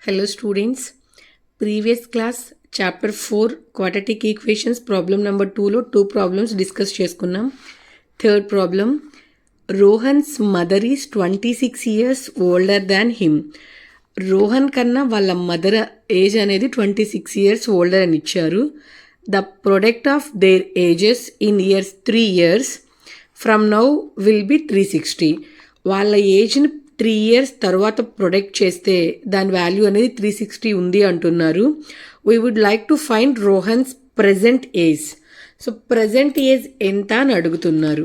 Hello students, previous class chapter 4 quadratic equations problem number 2లో 2 problems discuss చేసుకున్నాం. Third problem, Rohan's mother is 26 years older than him. Rohan కన్నా వాళ్ళ mother age అనేది 26 years older అని ఇచ్చారు. The product of their ages in years 3 years from now will be 360. వాళ్ళ ఏజ్ని 3 years తర్వాత product చేస్తే దాని వాల్యూ అనేది 360 ఉంది అంటున్నారు. We would like to find Rohan's present age. So present age ఎంత అని అడుగుతున్నారు.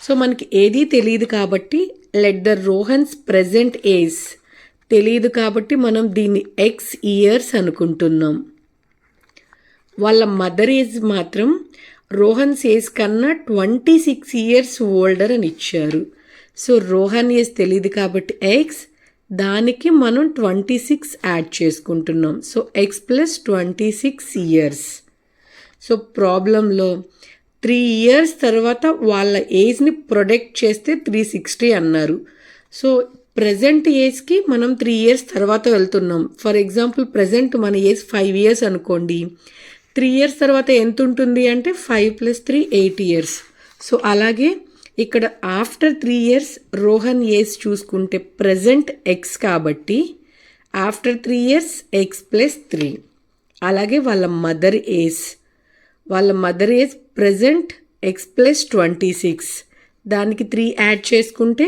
సో మనకి ఏది తెలియదు కాబట్టి let the Rohan's present age తెలియదు కాబట్టి మనం దీన్ని ఎక్స్ ఇయర్స్ అనుకుంటున్నాం. వాళ్ళ మదర్ ఏజ్ మాత్రం రోహన్స్ ఏజ్ కన్నా 26 years ఓల్డర్ అని ఇచ్చారు. సో రోహన్ ఏజ్ తెలియదు కాబట్టి ఎక్స్, దానికి మనం 26 యాడ్ చేసుకుంటున్నాం. So X plus 26 years. So ప్రాబ్లంలో 3 years తర్వాత వాళ్ళ ఏజ్ని ప్రొడక్ట్ చేస్తే 360 అన్నారు. సో ప్రజెంట్ ఏజ్కి మనం 3 years తర్వాత వెళ్తున్నాం. ఫర్ ఎగ్జాంపుల్ ప్రజెంట్ మన ఏజ్ 5 years అనుకోండి. 3 years తర్వాత ఎంత ఉంటుంది అంటే 5 + 3 8 years. సో అలాగే ఇక్కడ ఆఫ్టర్ 3 years రోహన్ ఏజ్ చూసుకుంటే ప్రజెంట్ ఎక్స్ కాబట్టి ఆఫ్టర్ 3 years ఎక్స్ ప్లస్ 3. అలాగే వాళ్ళ mother age present x plus 26, దానికి 3 యాడ్ చేసుకుంటే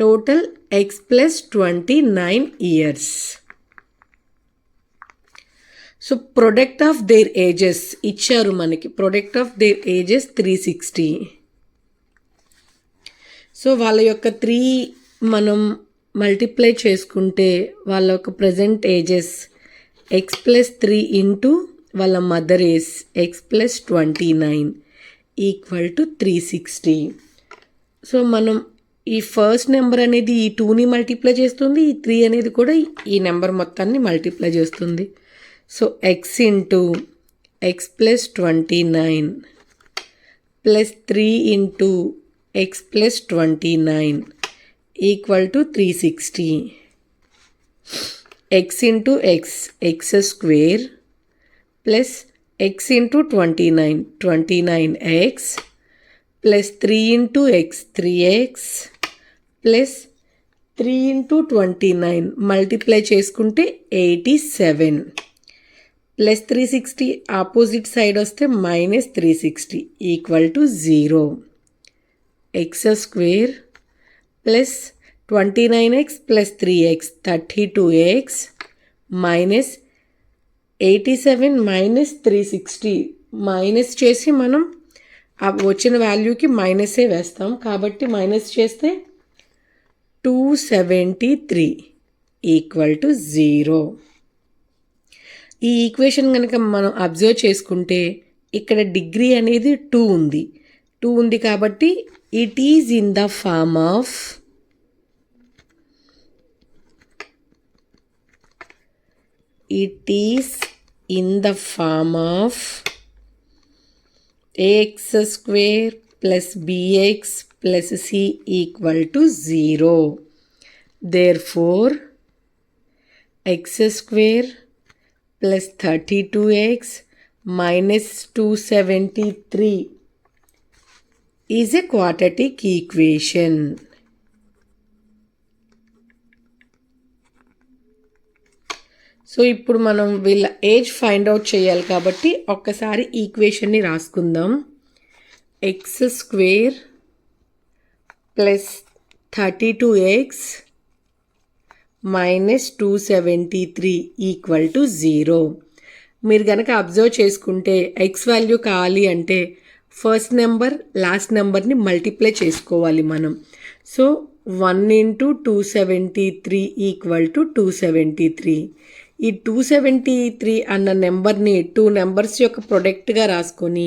total x plus 29 years. So product of their ages ఇచ్చారు మనకి. Product of their ages 360. So వాళ్ళ యొక్క 3 మనం మల్టిప్లై చేసుకుంటే వాళ్ళ యొక్క present ages x plus 3 into వాళ్ళ mother age x plus 29 equal to 360. So మనం ఈ ఫస్ట్ నెంబర్ అనేది ఈ 2ని మల్టిప్లై చేస్తుంది, ఈ 3 అనేది కూడా ఈ నెంబర్ మొత్తాన్ని మల్టిప్లై చేస్తుంది. So X into X plus 29 plus 3 into X plus 29 equal to 360. X into X square plus X into 29 X plus 3 into X 3x plus 3 into 29 multiply చేసుకుంటే 87 ప్లస్ 360 ఆపోజిట్ సైడ్ వస్తే minus 360 equal to 0. X square plus 29x plus 3x 32x minus 87 minus 360 minus చేసి మనం వచ్చిన వాల్యూకి మైనసే వేస్తాం కాబట్టి minus చేస్తే 273 equal to 0. ఈ equation కనుక మనం అబ్జర్వ్ చేసుకుంటే ఇక్కడ డిగ్రీ అనేది 2 ఉంది కాబట్టి it is in the form of ax square plus bx plus c equal to 0. Therefore x square plus 32x minus 273 is a quadratic equation. So ఇప్పుడు మనం వీళ్ళ ఏజ్ ఫైండ్ అవుట్ చేయాలి కాబట్టి ఒక్కసారి ఈక్వేషన్ని రాసుకుందాం. X square plus 32x minus 273 equal to 0. మీరు కనుక అబ్జర్వ్ చేసుకుంటే ఎక్స్ వాల్యూ కావాలి అంటే ఫస్ట్ నెంబర్ లాస్ట్ నెంబర్ని మల్టిప్లై చేసుకోవాలి మనం. So 1 into 273 equal to 273. ఈ 273 అన్న నెంబర్ని 2 నెంబర్స్ యొక్క ప్రొడక్ట్గా రాసుకొని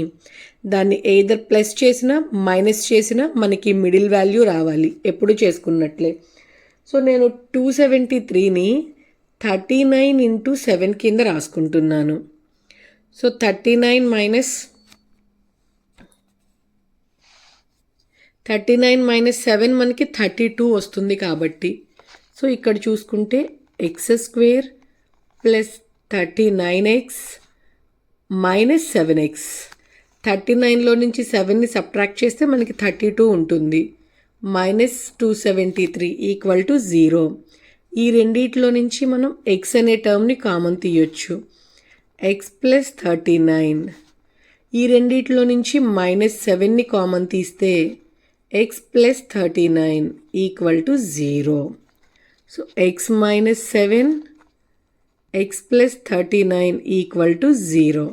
దాన్ని ఎయిదర్ ప్లస్ చేసినా మైనస్ చేసినా మనకి మిడిల్ వాల్యూ రావాలి ఎప్పుడు చేసుకున్నట్లే. సో నేను 273ని 39 ఇంటూ 7 కింద రాసుకుంటున్నాను. సో 39 మైనస్ 7 మనకి 32 వస్తుంది కాబట్టి సో ఇక్కడ చూసుకుంటే X square plus 39x minus 7x. 39లో నుంచి 7ని సబ్ట్రాక్ట్ చేస్తే మనకి 32 ఉంటుంది. Minus 273 equal to 0. ఈ రెండిట్లో నుంచి మనం ఎక్స్ అనే టర్మ్ని కామన్ తీయొచ్చు. X plus 39. ఈ రెండిట్లో నుంచి మైనస్ 7ని కామన్ తీస్తే X plus 39 equal to 0. So X minus 7 X plus 39 equal to 0.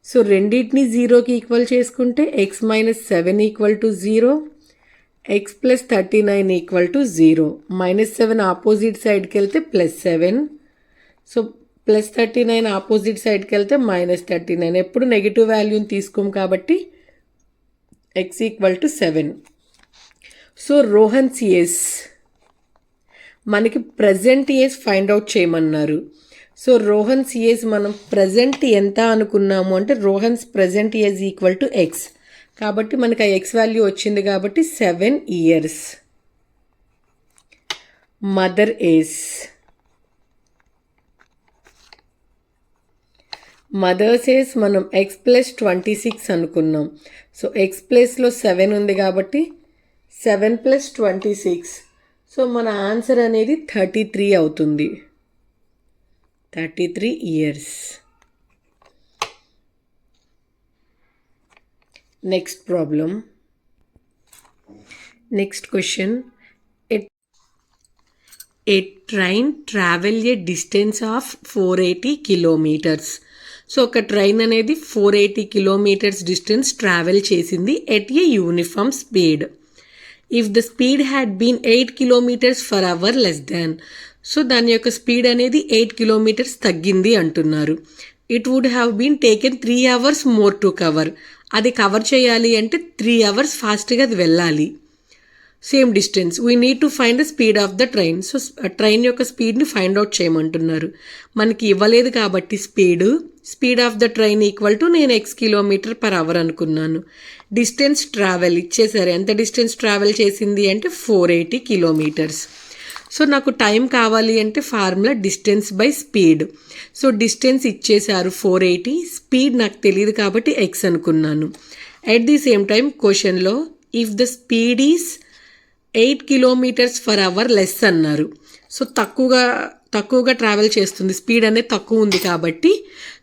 So రెండింటిని 0కి ఈక్వల్ చేసుకుంటే X minus 7 equal to 0, X plus 39 equal to 0. Minus 7 opposite సైడ్కి వెళ్తే ప్లస్ 7. సో ప్లస్ 39 ఆపోజిట్ సైడ్కి వెళ్తే మైనస్ 39. ఎప్పుడు నెగిటివ్ వాల్యూని తీసుకోం కాబట్టి X equal to 7. So Rohan's age మనకి ప్రజెంట్ ఏజ్ ఫైండ్ అవుట్ చేయమన్నారు. సో రోహన్స్ ఏజ్ మనం ప్రజెంట్ ఎంత అనుకున్నాము అంటే Rohan's present age equal to X. కాబట్టి మనకి ఆ ఎక్స్ వాల్యూ వచ్చింది కాబట్టి 7 years. Mother age mother's age మనం ఎక్స్ ప్లస్ 26 అనుకున్నాం. సో ఎక్స్ ప్లస్లో 7 ఉంది కాబట్టి 7 ప్లస్ 26. సో మన ఆన్సర్ అనేది 33 అవుతుంది. 33 years. Next problem. Next question. A train travel a distance of 480 kilometers. So ఒక ట్రైన్ అనేది 480 kilometers డిస్టెన్స్ ట్రావెల్ చేసింది at a uniform speed. If the speed had been 8 kilometers per hour less than. So దాని యొక్క speed అనేది 8 kilometers తగ్గింది అంటున్నారు. It would have been taken 3 hours more to cover. అది cover చేయాలి అంటే 3 hours ఫాస్ట్గా అది వెళ్ళాలి. Same distance. We need to find the speed of the train. So train యొక్క స్పీడ్ని ఫైండ్ అవుట్ చేయమంటున్నారు. మనకి ఇవ్వలేదు కాబట్టి speed of the train equal to నేను x km/h అనుకున్నాను. డిస్టెన్స్ ట్రావెల్ ఇచ్చేసారు. ఎంత డిస్టెన్స్ ట్రావెల్ చేసింది అంటే 480 kilometers. సో నాకు టైం కావాలి అంటే formula distance by speed. So distance ఇచ్చేసారు 480, స్పీడ్ నాకు తెలియదు కాబట్టి x అనుకున్నాను. అట్ ది సేమ్ టైం క్వశ్చన్లో if the speed is 8 km/h less అన్నారు. సో తక్కువగా ట్రావెల్ చేస్తుంది, స్పీడ్ అనేది తక్కువ ఉంది కాబట్టి.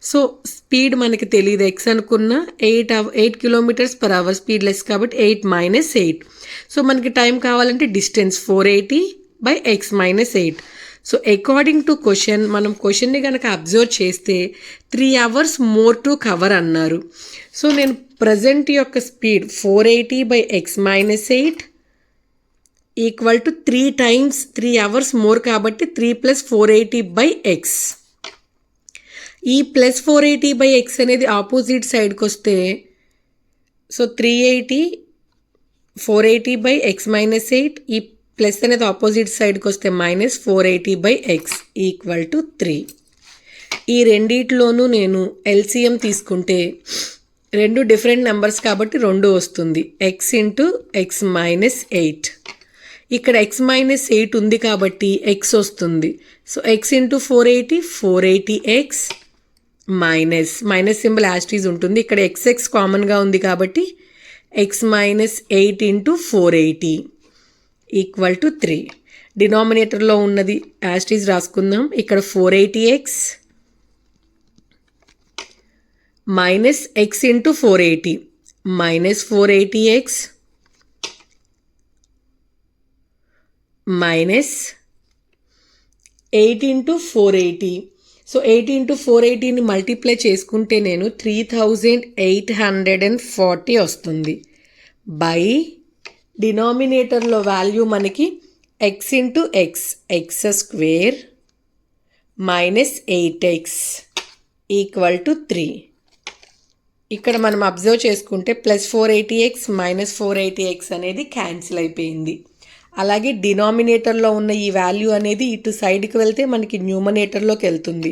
సో స్పీడ్ మనకి తెలియదు, ఎక్స్ అనుకున్న 8 km/h స్పీడ్ లెస్ కాబట్టి 8 - 8. సో మనకి టైం కావాలంటే distance 480 by x - 8. So according to question మనం క్వశ్చన్ని కనుక అబ్జర్వ్ చేస్తే 3 hours మోర్ టు కవర్ అన్నారు. సో నేను ప్రజెంట్ యొక్క speed 480 by x - 8 equal to 3 times 3 hours more కాబట్టి 3 + 480 బై x. ఈ ప్లస్ 480 బై x అనేది ఆపోజిట్ సైడ్కి వస్తే సో 380 480 బై x - 8. ఈ ప్లస్ అనేది ఆపోజిట్ సైడ్కి వస్తే -480 బై x ఈక్వల్ టు 3. ఈ రెండిట్లోనూ నేను ఎల్సిఎం తీసుకుంటే రెండు డిఫరెంట్ నెంబర్స్ కాబట్టి 2 వస్తుంది. x into x - 8. ఇక్కడ x - 8 ఉంది కాబట్టి x వస్తుంది. So x into 480 480x minus symbol as it is ఉంటుంది. ఇక్కడ xx కామన్గా ఉంది కాబట్టి x - 8 ఇంటూ 480 ఈక్వల్ టు 3. డినామినేటర్లో ఉన్నది యాస్టీజ్ రాసుకుందాం. ఇక్కడ 480x minus x into 480 -480x minus 8 into 480. So 8 into 480ని మల్టిప్లై చేసుకుంటే నేను 3840 వస్తుంది. బై డినామినేటర్లో వాల్యూ మనకి x into x² minus 8x equal to 3. ఇక్కడ మనం అబ్జర్వ్ చేసుకుంటే +480x -480x అనేది క్యాన్సిల్ అయిపోయింది. అలాగే డినామినేటర్లో ఉన్న ఈ వాల్యూ అనేది ఇటు సైడ్కి వెళ్తే మనకి న్యూమనేటర్లోకి వెళ్తుంది.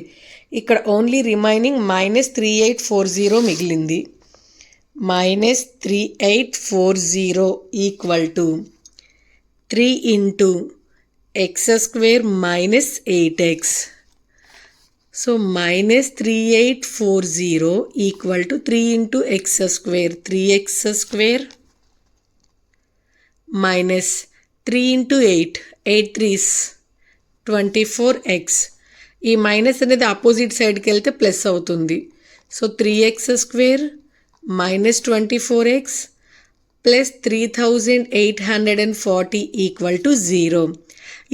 ఇక్కడ ఓన్లీ రిమైనింగ్ -3840 మిగిలింది. -3840 equal to 3 into x² minus 8x. So -3840 equal to 3 into X square 3x square minus 3 into 8 3s 24x. ఈ మైనస్ అనేది ఆపోజిట్ సైడ్కి వెళ్తే ప్లస్ అవుతుంది. So 3x square minus 24x plus 3840 equal to 0.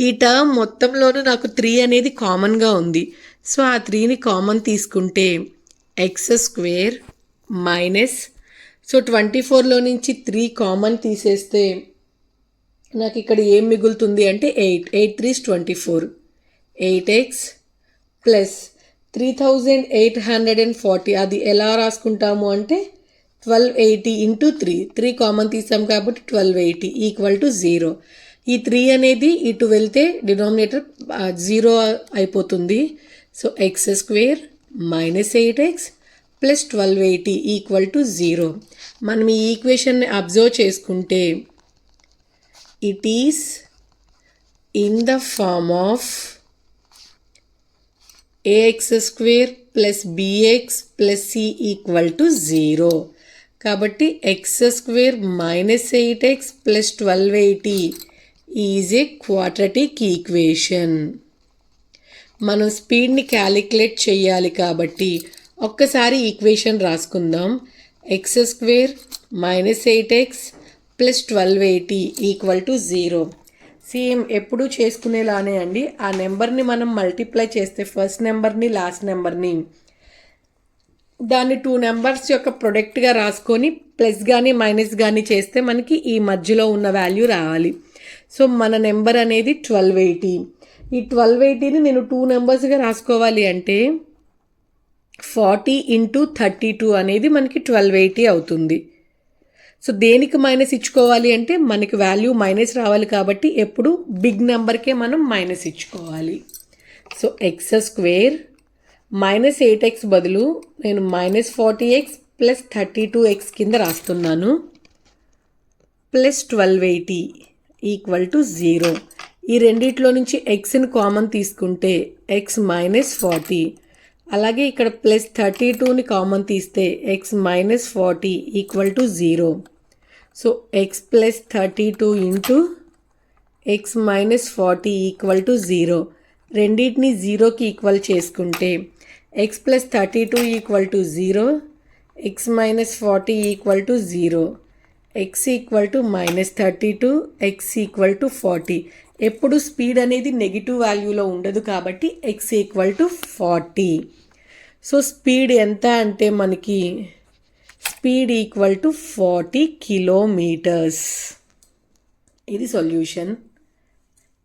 ఈ term మొత్తంలోనూ నాకు 3 అనేది కామన్గా ఉంది. సో ఆ 3ని కామన్ తీసుకుంటే ఎక్స్ స్క్వేర్ మైనస్, సో 24లో నుంచి 3 కామన్ తీసేస్తే నాకు ఇక్కడ ఏం మిగులుతుంది అంటే 8 3s 24 8x ప్లస్ 3840. అది ఎలా రాసుకుంటాము అంటే 1280 ఇంటూ 3 కామన్ తీసాం కాబట్టి 1280 ఈక్వల్ టు 0. ఈ 3 అనేది ఇటు వెళ్తే డినామినేటర్ 0 అయిపోతుంది. So X square minus 8x plus 1280 equal to 0. మనం ఈ ఈక్వేషన్ని అబ్జర్వ్ చేసుకుంటే it is in the form of ax square plus bx plus c equal to 0. కాబట్టి x square minus 8x plus 1280 is a quadratic equation. మనం స్పీడ్ని calculate చేయాలి కాబట్టి ఒక్కసారి equation రాసుకుందాం. x square minus 8x plus 1280 equal to 0. Same ఎప్పుడు చేసుకునేలానే అండి. ఆ నెంబర్ని మనం మల్టిప్లై చేస్తే ఫస్ట్ నెంబర్ని లాస్ట్ నెంబర్ని దాన్ని 2 నెంబర్స్ యొక్క ప్రొడక్ట్గా రాసుకొని ప్లస్ కానీ మైనస్ కానీ చేస్తే మనకి ఈ మధ్యలో ఉన్న వాల్యూ రావాలి. సో మన నెంబర్ అనేది 1280. ఈ 1280ని నేను 2 నెంబర్స్గా రాసుకోవాలి అంటే 40 ఇంటూ 32 అనేది మనకి 1280 అవుతుంది. సో దేనికి మైనస్ ఇచ్చుకోవాలి అంటే మనకి వాల్యూ మైనస్ రావాలి కాబట్టి ఎప్పుడు బిగ్ నెంబర్కే మనం మైనస్ ఇచ్చుకోవాలి. So X square minus 8x బదులు నేను మైనస్ 40x ప్లస్ 32x కింద రాస్తున్నాను ప్లస్ 1280 ఈక్వల్ టు 0. ఈ రెండిట్లో నుంచి ఎక్స్ని కామన్ తీసుకుంటే ఎక్స్ మైనస్ 40, అలాగే ఇక్కడ ప్లస్ 32ని కామన్ తీస్తే X minus 40 equal to 0. So X plus 32 into X minus 40 equal to 0. రెండింటిని 0కి ఈక్వల్ చేసుకుంటే X plus 32 equal to 0, X minus 40 equal to 0, X equal to minus 32, X equal to 40. ఎప్పుడు speed అనేది negative వాల్యూలో ఉండదు కాబట్టి X equal to 40. So speed ఎంత అంటే మనకి స్పీడ్ ఈక్వల్ టు 40 కిలోమీటర్స్. ఇది సొల్యూషన్.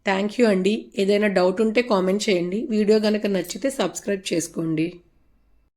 థ్యాంక్ యూ అండి. ఏదైనా డౌట్ ఉంటే కామెంట్ చేయండి. వీడియో కనుక నచ్చితే సబ్స్క్రైబ్ చేసుకోండి.